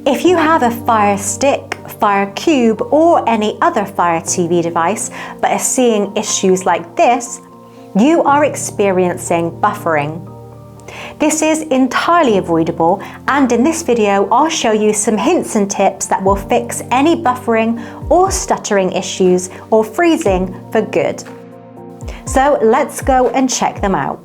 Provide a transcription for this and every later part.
If you have a Fire Stick, Fire Cube, or any other Fire TV device but are seeing issues like this, you are experiencing buffering. This is entirely avoidable, and in this video I'll show you some hints and tips that will fix any buffering or stuttering issues or freezing for good. So let's go and check them out.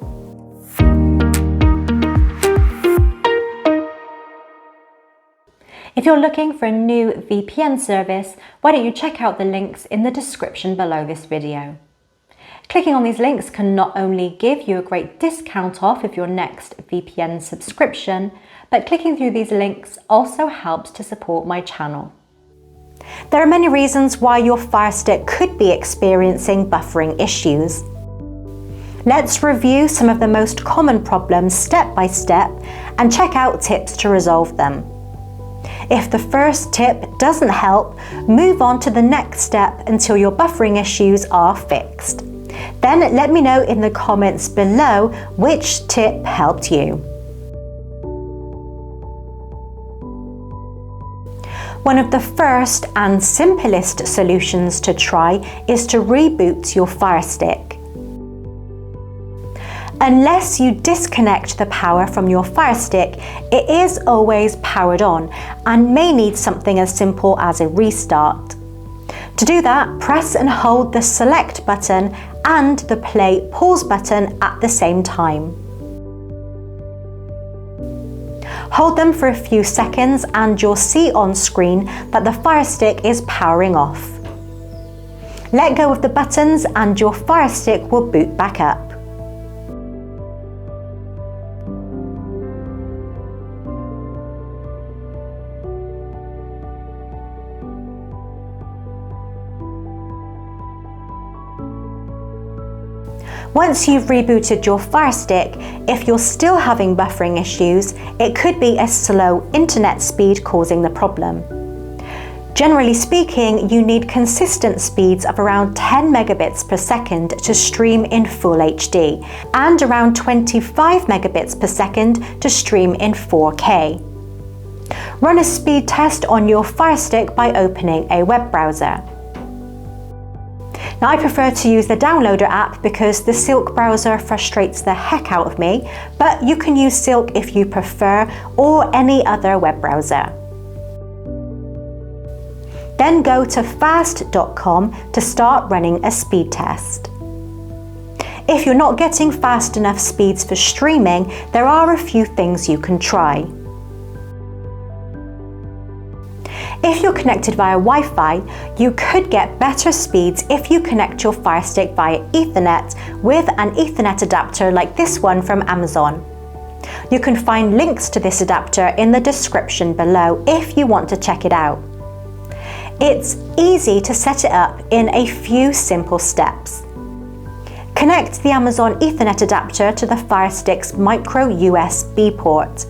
If you're looking for a new VPN service, why don't you check out the links in the description below this video. Clicking on these links can not only give you a great discount off of your next VPN subscription, but clicking through these links also helps to support my channel. There are many reasons why your Fire Stick could be experiencing buffering issues. Let's review some of the most common problems step by step and check out tips to resolve them. If the first tip doesn't help, move on to the next step until your buffering issues are fixed. Then let me know in the comments below which tip helped you. One of the first and simplest solutions to try is to reboot your Fire Stick. Unless you disconnect the power from your Fire Stick, it is always powered on and may need something as simple as a restart. To do that, press and hold the select button and the play pause button at the same time. Hold them for a few seconds and you'll see on screen that the Fire Stick is powering off. Let go of the buttons and your Fire Stick will boot back up. Once you've rebooted your Fire Stick, if you're still having buffering issues, it could be a slow internet speed causing the problem. Generally speaking, you need consistent speeds of around 10 megabits per second to stream in Full HD and around 25 megabits per second to stream in 4K. Run a speed test on your Fire Stick by opening a web browser. Now, I prefer to use the Downloader app because the Silk browser frustrates the heck out of me, but you can use Silk if you prefer, or any other web browser. Then go to unboxd.tech to start running a speed test. If you're not getting fast enough speeds for streaming, there are a few things you can try. If you're connected via Wi-Fi, you could get better speeds if you connect your Fire Stick via Ethernet with an Ethernet adapter like this one from Amazon. You can find links to this adapter in the description below if you want to check it out. It's easy to set it up in a few simple steps. Connect the Amazon Ethernet adapter to the Fire Stick's micro USB port.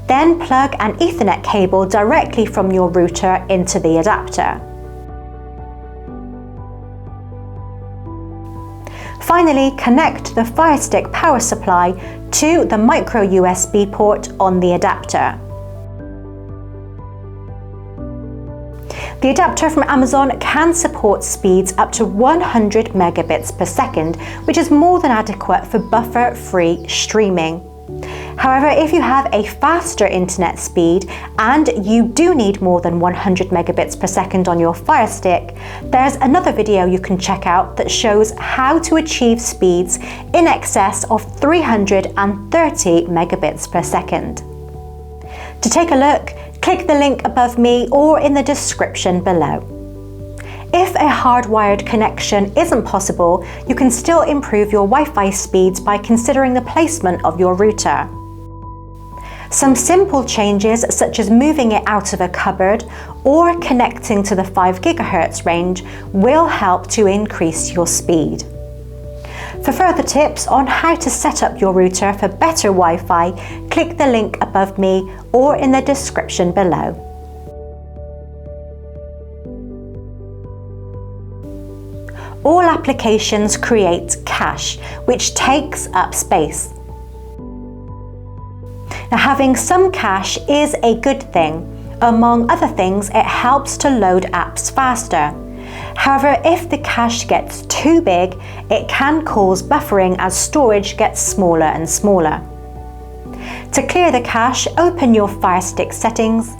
Then plug an Ethernet cable directly from your router into the adapter. Finally, connect the Fire Stick power supply to the micro USB port on the adapter. The adapter from Amazon can support speeds up to 100 megabits per second, which is more than adequate for buffer-free streaming. However, if you have a faster internet speed and you do need more than 100 megabits per second on your Fire Stick, there's another video you can check out that shows how to achieve speeds in excess of 330 megabits per second. To take a look, click the link above me or in the description below. If a hardwired connection isn't possible, you can still improve your Wi-Fi speeds by considering the placement of your router. Some simple changes, such as moving it out of a cupboard or connecting to the 5 GHz range, will help to increase your speed. For further tips on how to set up your router for better Wi-Fi, click the link above me or in the description below. All applications create cache, which takes up space. Now, having some cache is a good thing. Among other things, it helps to load apps faster. However, if the cache gets too big, it can cause buffering as storage gets smaller and smaller. To clear the cache, open your Firestick settings,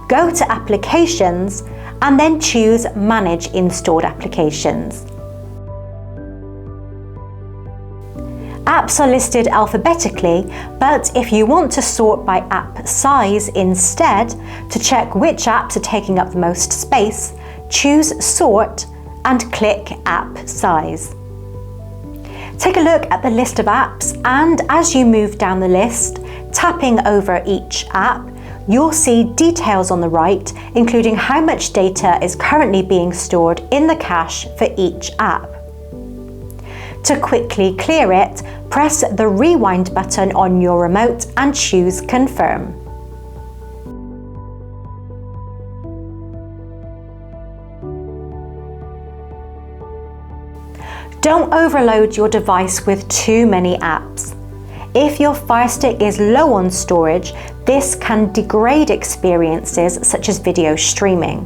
go to Applications, and then choose Manage Installed Applications. Apps are listed alphabetically, but if you want to sort by app size instead, to check which apps are taking up the most space, choose Sort and click App Size. Take a look at the list of apps, and as you move down the list, tapping over each app, you'll see details on the right, including how much data is currently being stored in the cache for each app. To quickly clear it, press the rewind button on your remote and choose Confirm. Don't overload your device with too many apps. If your Firestick is low on storage, this can degrade experiences such as video streaming.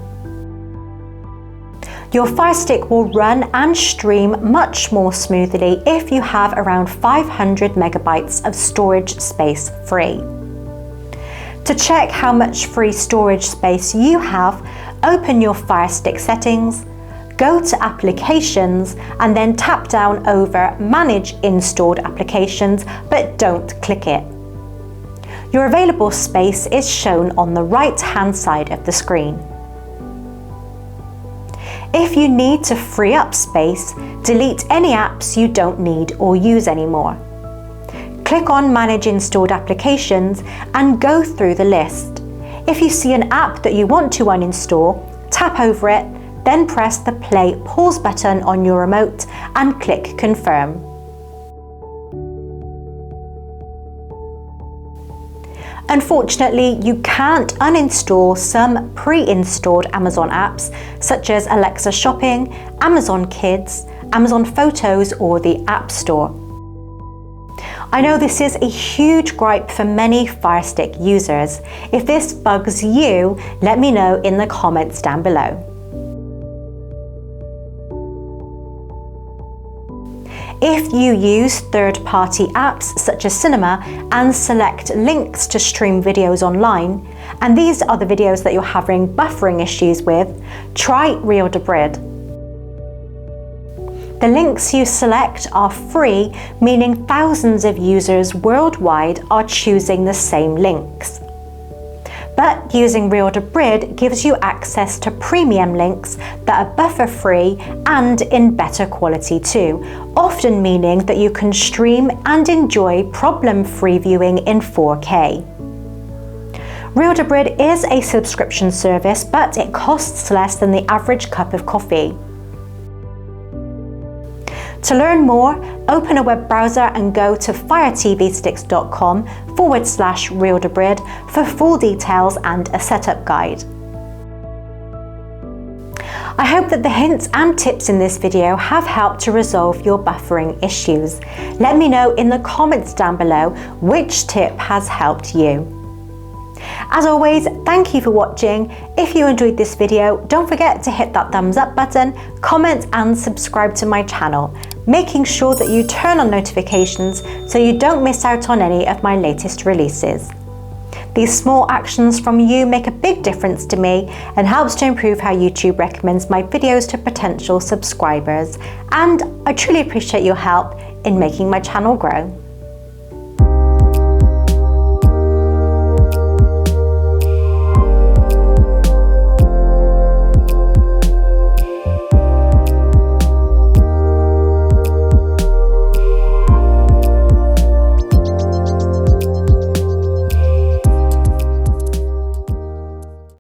Your Firestick will run and stream much more smoothly if you have around 500 megabytes of storage space free. To check how much free storage space you have, open your Firestick settings, go to Applications, and then tap down over Manage Installed Applications, but don't click it. Your available space is shown on the right-hand side of the screen. If you need to free up space, delete any apps you don't need or use anymore. Click on Manage Installed Applications and go through the list. If you see an app that you want to uninstall, tap over it, then press the Play Pause button on your remote and click Confirm. Unfortunately, you can't uninstall some pre-installed Amazon apps such as Alexa Shopping, Amazon Kids, Amazon Photos, or the App Store. I know this is a huge gripe for many Firestick users. If this bugs you, let me know in the comments down below. If you use third-party apps such as Cinema and select links to stream videos online, and these are the videos that you're having buffering issues with, try Real-to-Brid. The links you select are free, meaning thousands of users worldwide are choosing the same links. But using Real-to-Brid gives you access to premium links that are buffer-free and in better quality too, often meaning that you can stream and enjoy problem-free viewing in 4K. Real-to-Brid is a subscription service, but it costs less than the average cup of coffee. To learn more, open a web browser and go to FireTVSticks.com/Real-to-Brid for full details and a setup guide. I hope that the hints and tips in this video have helped to resolve your buffering issues. Let me know in the comments down below which tip has helped you. As always, thank you for watching. If you enjoyed this video, don't forget to hit that thumbs up button, comment and subscribe to my channel, making sure that you turn on notifications so you don't miss out on any of my latest releases. These small actions from you make a big difference to me and helps to improve how YouTube recommends my videos to potential subscribers, and I truly appreciate your help in making my channel grow.